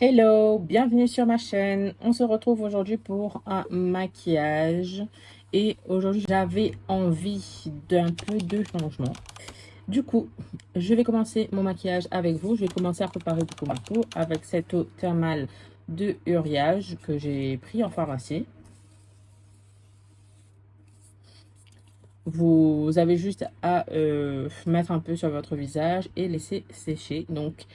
Hello, bienvenue sur ma chaîne. On se retrouve aujourd'hui pour un maquillage et aujourd'hui j'avais envie d'un peu de changement. Du coup, je vais commencer mon maquillage avec vous. Je vais commencer à préparer du coup ma peau avec cette eau thermale de Uriage que j'ai pris en pharmacie. Vous avez juste à mettre un peu sur votre visage et laisser sécher. Donc,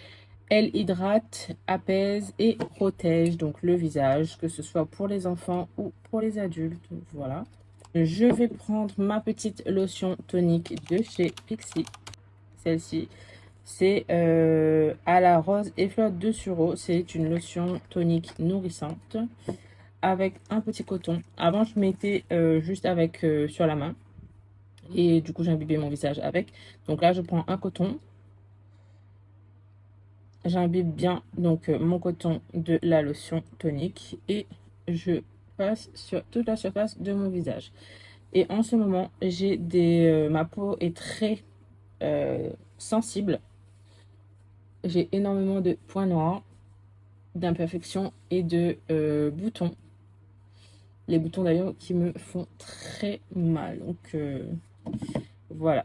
elle hydrate, apaise et protège donc le visage, que ce soit pour les enfants ou pour les adultes. Voilà. Je vais prendre ma petite lotion tonique de chez Pixi. Celle-ci, c'est à la rose et fleur de sureau. C'est une lotion tonique nourrissante avec un petit coton. Avant, je mettais juste avec sur la main. Et du coup, j'ai imbibé mon visage avec. Donc là, je prends un coton. J'imbibe bien donc mon coton de la lotion tonique et je passe sur toute la surface de mon visage. Et en ce moment, j'ai ma peau est très sensible. J'ai énormément de points noirs, d'imperfections et de boutons. Les boutons d'ailleurs qui me font très mal. Donc voilà.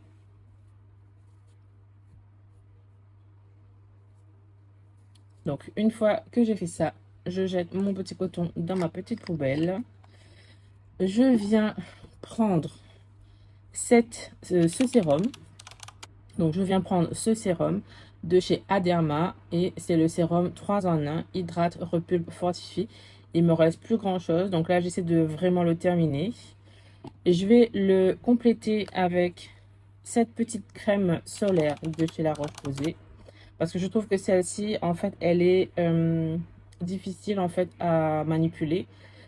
Donc une fois que j'ai fait ça, je jette mon petit coton dans ma petite poubelle. Je viens prendre ce sérum. Donc je viens prendre ce sérum de chez Aderma et c'est le sérum 3 en 1, hydrate, repulpe, fortifie. Il me reste plus grand chose, donc là j'essaie de vraiment le terminer. Et je vais le compléter avec cette petite crème solaire de chez La Roche-Posay parce que je trouve que celle-ci en fait elle est difficile en fait à manipuler.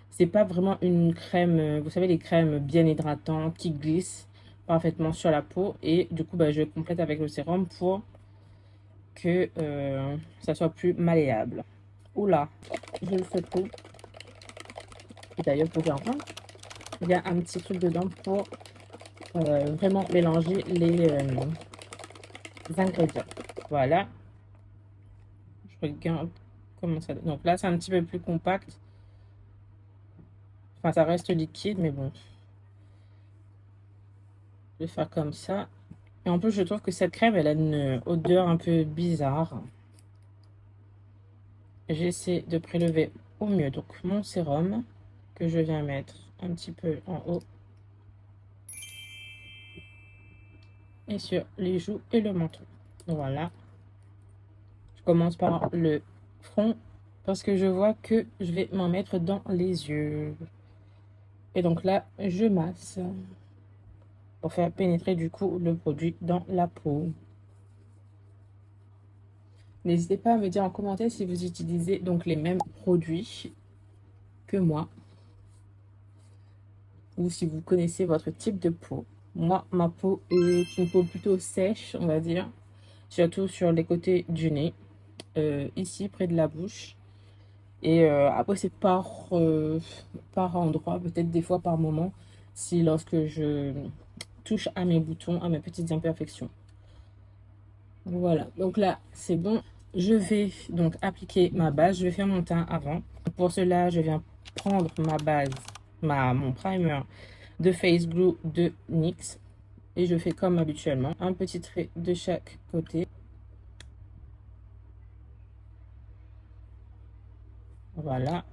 C'est pas vraiment une crème, vous savez les crèmes bien hydratantes qui glissent parfaitement sur la peau et du coup bah, je complète avec le sérum pour que ça soit plus malléable. Oula, je le fais tout. Et d'ailleurs vous pouvez entendre, il y a un petit truc dedans pour vraiment mélanger les ingrédients. Voilà, je regarde comment ça donne. Donc là c'est un petit peu plus compact. Enfin ça reste liquide mais bon. Je vais faire comme ça. Et en plus, je trouve que cette crème, elle a une odeur un peu bizarre. J'essaie de prélever au mieux donc mon sérum que je viens mettre un petit peu en haut et sur les joues et le menton. Voilà. Je commence par le front parce que je vois que je vais m'en mettre dans les yeux. Et donc là, je masse pour faire pénétrer du coup le produit dans la peau. N'hésitez pas à me dire en commentaire si vous utilisez donc les mêmes produits que moi ou si vous connaissez votre type de peau. Moi, ma peau est une peau plutôt sèche, on va dire, surtout sur les côtés du nez, ici près de la bouche. Et après, c'est par endroit, peut-être des fois par moment, si lorsque je touche à mes boutons, à mes petites imperfections. Voilà, donc là, c'est bon. Je vais donc appliquer ma base. Je vais faire mon teint avant. Pour cela, je viens prendre ma base, mon primer de Face Glue de NYX. Et je fais comme habituellement, un petit trait de chaque côté. Voilà.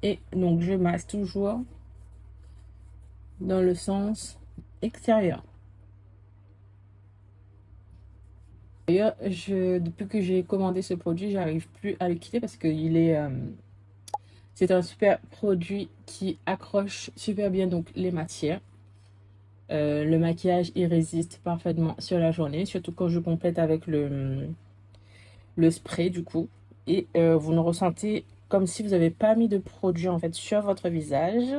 Et donc, je masse toujours dans le sens extérieur. D'ailleurs, depuis que j'ai commandé ce produit, j'arrive plus à le quitter parce que c'est un super produit qui accroche super bien donc les matières. Le maquillage, il résiste parfaitement sur la journée, surtout quand je complète avec le spray du coup. Et vous ne ressentez comme si vous n'avez pas mis de produit en fait sur votre visage.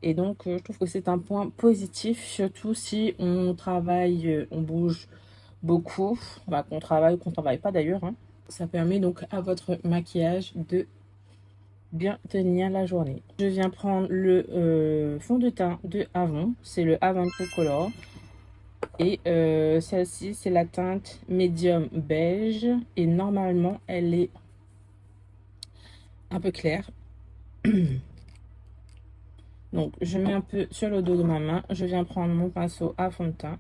Et donc, je trouve que c'est un point positif, surtout si on travaille, on bouge beaucoup, bah, qu'on travaille ou qu'on ne travaille pas d'ailleurs, hein. Ça permet donc à votre maquillage de bien tenir la journée. Je viens prendre le fond de teint de Avon, c'est le Avon True Color. Et celle-ci, c'est la teinte médium beige. Et normalement, elle est un peu claire. Donc, je mets un peu sur le dos de ma main. Je viens prendre mon pinceau à fond de teint.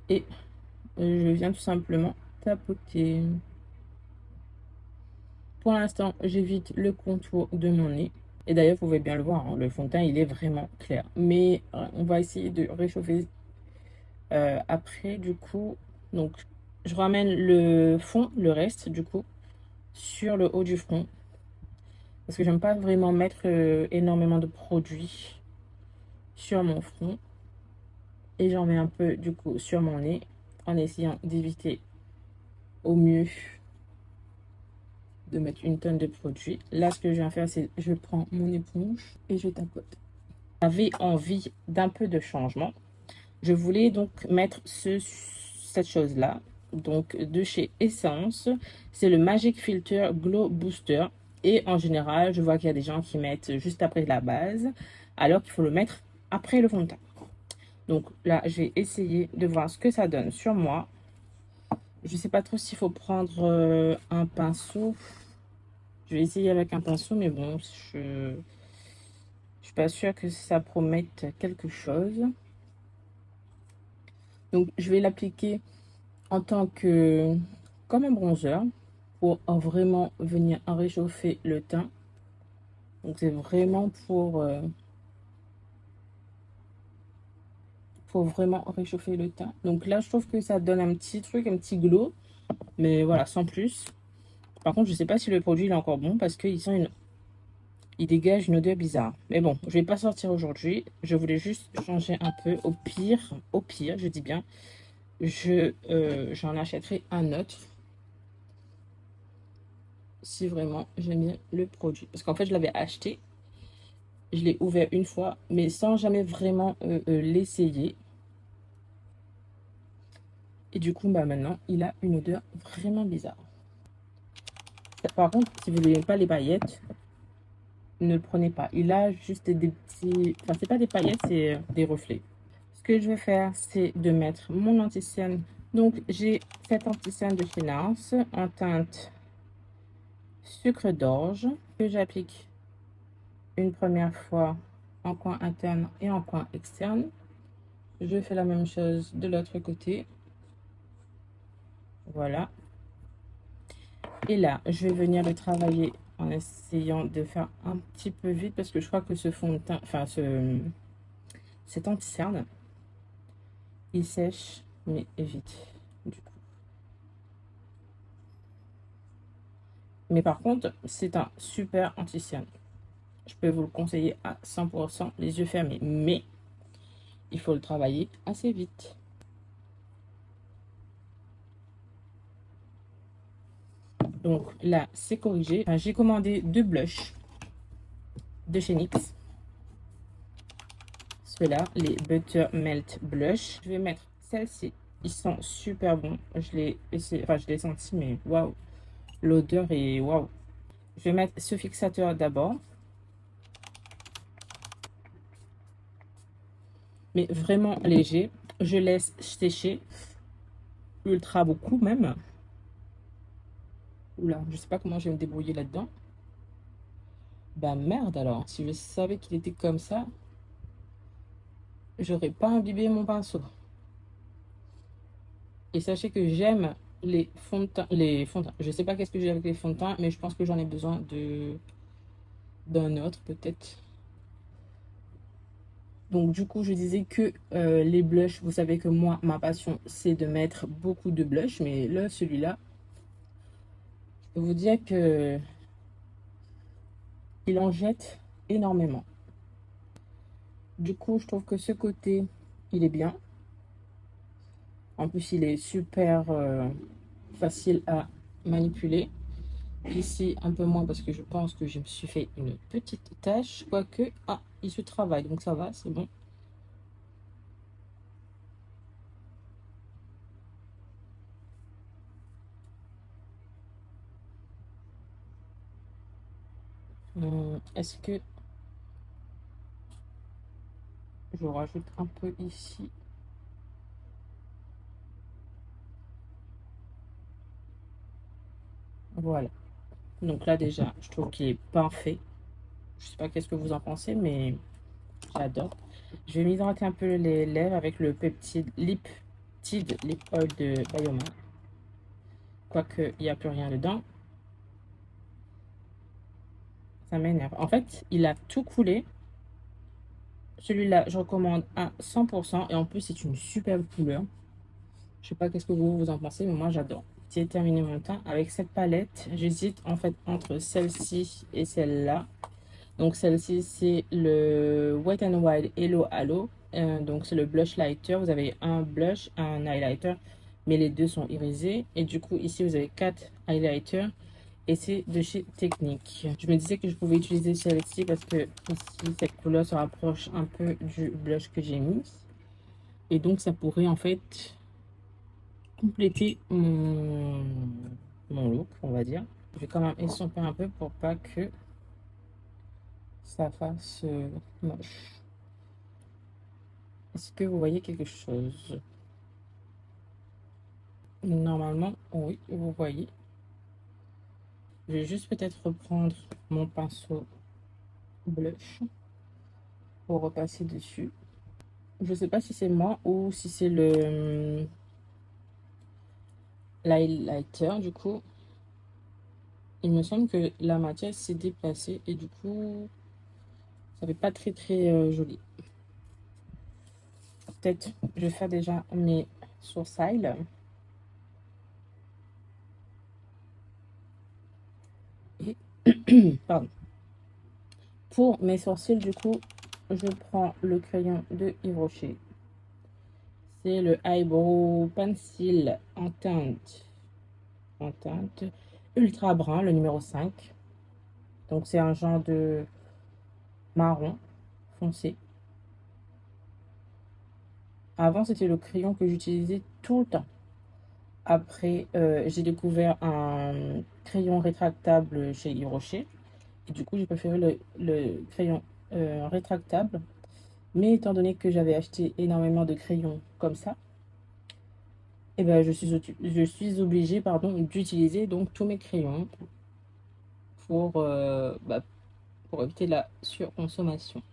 Et je viens tout simplement tapoter. Pour l'instant, j'évite le contour de mon nez. Et d'ailleurs, vous pouvez bien le voir, hein, le fond de teint, il est vraiment clair. Mais on va essayer de réchauffer après, du coup. Donc, je ramène le fond, le reste, du coup, sur le haut du front. Parce que j'aime pas vraiment mettre énormément de produits sur mon front. Et j'en mets un peu, du coup, sur mon nez, en essayant d'éviter au mieux de mettre une tonne de produits. Là, ce que je viens faire, c'est je prends mon éponge et je tapote. J'avais envie d'un peu de changement. Je voulais donc mettre cette chose-là, donc de chez Essence. C'est le Magic Filter Glow Booster. Et en général, je vois qu'il y a des gens qui mettent juste après la base, alors qu'il faut le mettre après le fond de teint. Donc là, je vais essayer de voir ce que ça donne sur moi. Je ne sais pas trop s'il faut prendre un pinceau. Je vais essayer avec un pinceau, mais bon, je suis pas sûre que ça promette quelque chose. Donc, je vais l'appliquer en tant que comme un bronzer pour vraiment venir réchauffer le teint. Donc, c'est vraiment pour vraiment réchauffer le teint. Donc là, je trouve que ça donne un petit truc, un petit glow. Mais voilà, sans plus. Par contre, je sais pas si le produit est encore bon parce qu'il sent il dégage une odeur bizarre. Mais bon, je vais pas sortir aujourd'hui. Je voulais juste changer un peu. Au pire, je dis bien, j'en achèterai un autre si vraiment j'aime bien le produit. Parce qu'en fait, je l'avais acheté, je l'ai ouvert une fois, mais sans jamais vraiment l'essayer. Et du coup, bah maintenant, il a une odeur vraiment bizarre. Par contre, si vous n'aimez pas les paillettes, ne le prenez pas. Il a juste des petits... Enfin, c'est pas des paillettes, c'est des reflets. Ce que je vais faire, c'est de mettre mon anti-cerne. Donc, j'ai cet anti-cerne de chez NARS en teinte sucre d'orge que j'applique une première fois en coin interne et en coin externe. Je fais la même chose de l'autre côté. Voilà. Et là, je vais venir le travailler en essayant de faire un petit peu vite parce que je crois que ce fond de teint, enfin cet anti-cerne, il sèche, mais vite, du coup. Mais par contre, c'est un super anti-cerne. Je peux vous le conseiller à 100% les yeux fermés. Mais il faut le travailler assez vite. Donc là, c'est corrigé. Enfin, j'ai commandé 2 blushs de chez NYX. Ceux-là, les Butter Melt Blush. Je vais mettre celle-ci. Ils sont super bons. Je l'ai essayé, enfin je l'ai senti, mais waouh. L'odeur est waouh. Je vais mettre ce fixateur d'abord. Mais vraiment léger. Je laisse sécher ultra beaucoup même. Oula, je sais pas comment je vais me débrouiller là-dedans. Bah merde alors. Si je savais qu'il était comme ça, j'aurais pas imbibé mon pinceau. Et sachez que j'aime les fonds de teint. Je sais pas qu'est-ce que j'ai avec les fonds de teint, mais je pense que j'en ai besoin d'un autre peut-être. Donc du coup, je disais que les blushs, vous savez que moi, ma passion, c'est de mettre beaucoup de blush. Mais là, celui-là, je peux vous dire que il en jette énormément. Du coup, je trouve que ce côté, il est bien. En plus, il est super facile à manipuler. Ici, un peu moins parce que je pense que je me suis fait une petite tache. Quoique, ah, il se travaille, donc ça va, c'est bon. Est-ce que je rajoute un peu ici? Voilà. Donc là, déjà, je trouve qu'il est parfait. Je sais pas qu'est-ce que vous en pensez, mais j'adore. Je vais m'hydrater un peu les lèvres avec le Peptide Lip Tide Lip Oil de Bioma. Quoique, il n'y a plus rien dedans. Ça m'énerve. En fait, il a tout coulé. Celui-là, je recommande à 100%. Et en plus, c'est une superbe couleur. Je sais pas qu'est-ce que vous en pensez, mais moi, j'adore. J'ai terminé mon teint avec cette palette. J'hésite en fait entre celle-ci et celle-là. Donc celle-ci, c'est le Wet n Wild Hello Halo. Donc c'est le blush lighter. Vous avez un blush, un highlighter, mais les deux sont irisés. Et du coup, ici, vous avez 4 highlighters. Et c'est de chez Technique. Je me disais que je pouvais utiliser celle-ci parce que ici, cette couleur se rapproche un peu du blush que j'ai mis. Et donc, ça pourrait en fait compléter mon look, on va dire. Je vais quand même estomper un peu pour pas que ça fasse moche. Est-ce que vous voyez quelque chose? Normalement, oui, vous voyez. Je vais juste peut-être reprendre mon pinceau blush pour repasser dessus. Je sais pas si c'est moi ou si c'est le l'highlighter. Du coup, il me semble que la matière s'est déplacée et du coup, ça fait pas très joli. Peut-être, je vais faire déjà mes sourcils. Et, pardon. Pour mes sourcils, du coup, je prends le crayon de Yves Rocher. C'est le Eyebrow Pencil en teinte ultra brun, le numéro 5. Donc c'est un genre de marron foncé. Avant, c'était le crayon que j'utilisais tout le temps. Après, j'ai découvert un crayon rétractable chez Yves Rocher. Et du coup, j'ai préféré le crayon rétractable. Mais étant donné que j'avais acheté énormément de crayons comme ça, et ben, je suis obligée pardon, d'utiliser donc tous mes crayons pour éviter la surconsommation.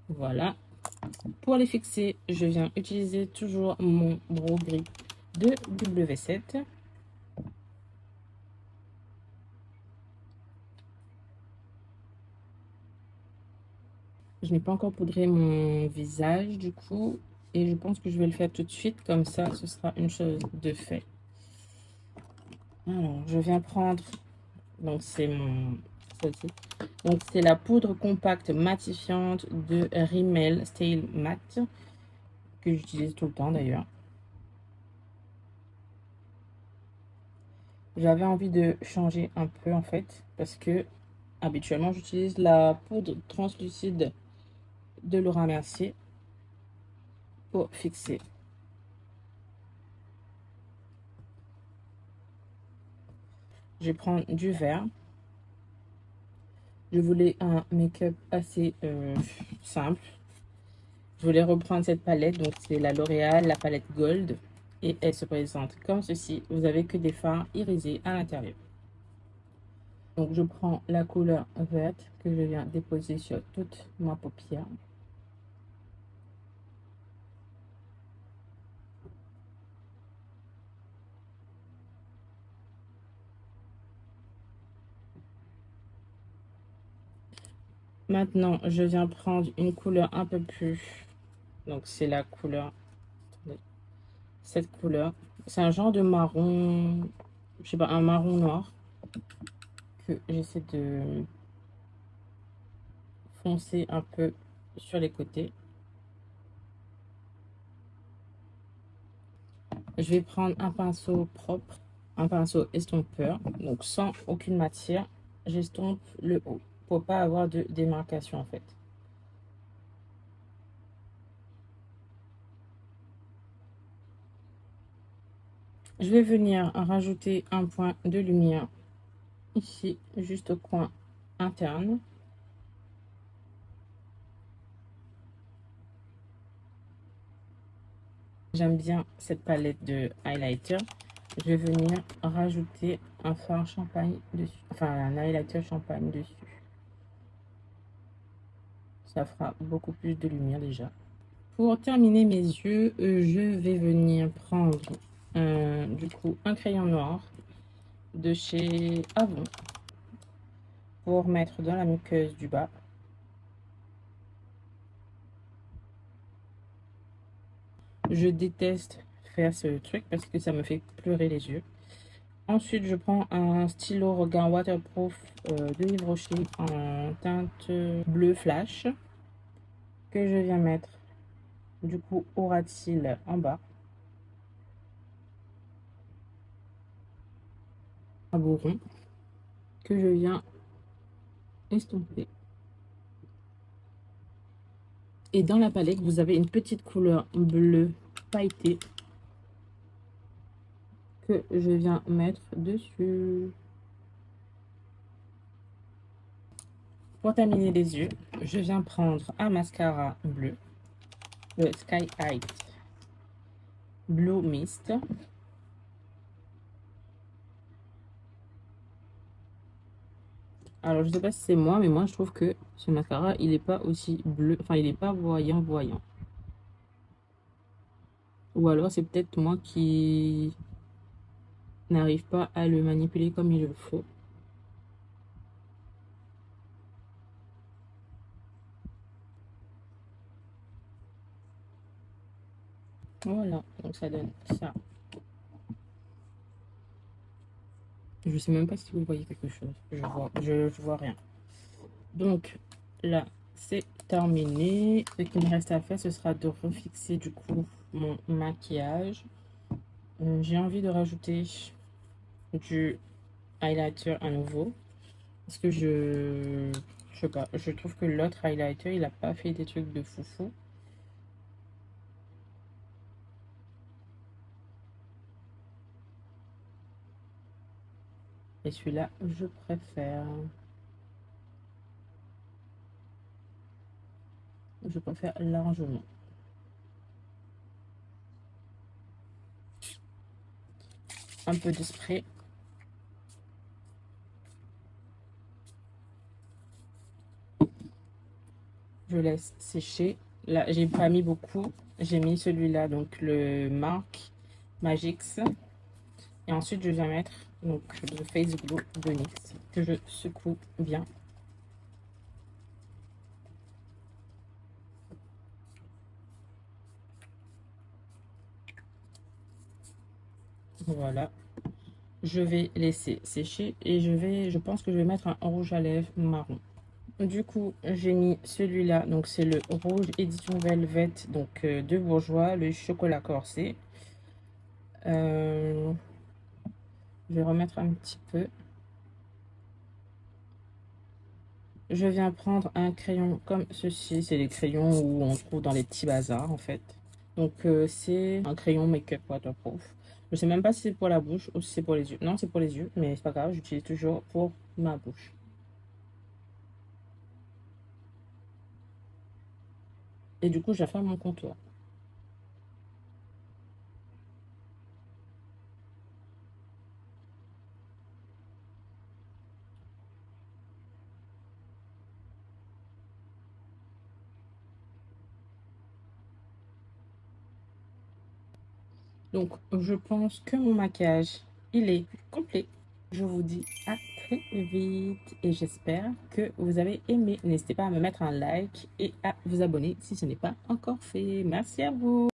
Voilà. Pour les fixer, je viens utiliser toujours mon brow gris de W7. Je n'ai pas encore poudré mon visage du coup. Et je pense que je vais le faire tout de suite. Comme ça, ce sera une chose de fait. Alors, je viens prendre... Donc, c'est mon... celle-ci. Donc, c'est la poudre compacte matifiante de Rimmel Style Matte. Que j'utilise tout le temps d'ailleurs. J'avais envie de changer un peu en fait. Parce que habituellement, j'utilise la poudre translucide de Laura Mercier pour fixer. Je vais prendre du vert. Je voulais un make-up assez simple. Je voulais reprendre cette palette. Donc, c'est la L'Oréal, la palette Gold. Et elle se présente comme ceci. Vous avez que des fards irisés à l'intérieur. Donc, je prends la couleur verte que je viens déposer sur toute ma paupière. Maintenant, je viens prendre une couleur un peu plus... Donc, c'est la couleur... Cette couleur. C'est un genre de marron... Je sais pas, un marron noir. Que j'essaie de foncer un peu sur les côtés. Je vais prendre un pinceau propre, un pinceau estompeur. Donc, sans aucune matière, j'estompe le haut pour pas avoir de démarcation en fait. Je vais venir rajouter un point de lumière ici, juste au coin interne. J'aime bien cette palette de highlighter. je vais venir rajouter un fard champagne dessus. Enfin, un highlighter champagne dessus. Ça fera beaucoup plus de lumière déjà. Pour terminer mes yeux, je vais venir prendre du coup un crayon noir de chez Avon pour mettre dans la muqueuse du bas. Je déteste faire ce truc parce que ça me fait pleurer les yeux. Ensuite, je prends un stylo Roguin waterproof de Yves Rocher en teinte bleu flash que je viens mettre du coup au ras de cils en bas. Un beau rond que je viens estomper. Et dans la palette, vous avez une petite couleur bleu pailleté que je viens mettre dessus. Pour terminer les yeux, je viens prendre un mascara bleu, le Sky High Blue Mist. Alors, je sais pas si c'est moi, mais moi, je trouve que ce mascara, il n'est pas aussi bleu. Enfin, il n'est pas voyant. Ou alors, c'est peut-être moi qui n'arrive pas à le manipuler comme il le faut. Voilà, donc ça donne ça. Je sais même pas si vous voyez quelque chose. Je vois rien. Donc là, c'est terminé. Ce qu'il me reste à faire, ce sera de refixer du coup mon maquillage. J'ai envie de rajouter du highlighter à nouveau. Parce que je sais pas, je trouve que l'autre highlighter, il a pas fait des trucs de foufou. Et celui-là, je préfère. Je préfère largement. Un peu de spray. Je laisse sécher. Là, j'ai pas mis beaucoup. J'ai mis celui-là, donc le Marc Magix. Et ensuite, je viens mettre donc le Face Glow de NYX que je secoue bien. Voilà. Je vais laisser sécher et je pense que je vais mettre un rouge à lèvres marron. Du coup, j'ai mis celui-là, donc c'est le rouge édition Velvet, donc de Bourjois, le chocolat corsé. Je vais remettre un petit peu. Je viens prendre un crayon comme ceci, c'est les crayons où on trouve dans les petits bazars en fait. Donc c'est un crayon make-up waterproof. Je sais même pas si c'est pour la bouche ou si c'est pour les yeux. Non, c'est pour les yeux, mais c'est pas grave, j'utilise toujours pour ma bouche. Et du coup, je vais faire mon contour. Donc, je pense que mon maquillage, il est complet. Je vous dis à très vite et j'espère que vous avez aimé. N'hésitez pas à me mettre un like et à vous abonner si ce n'est pas encore fait. Merci à vous.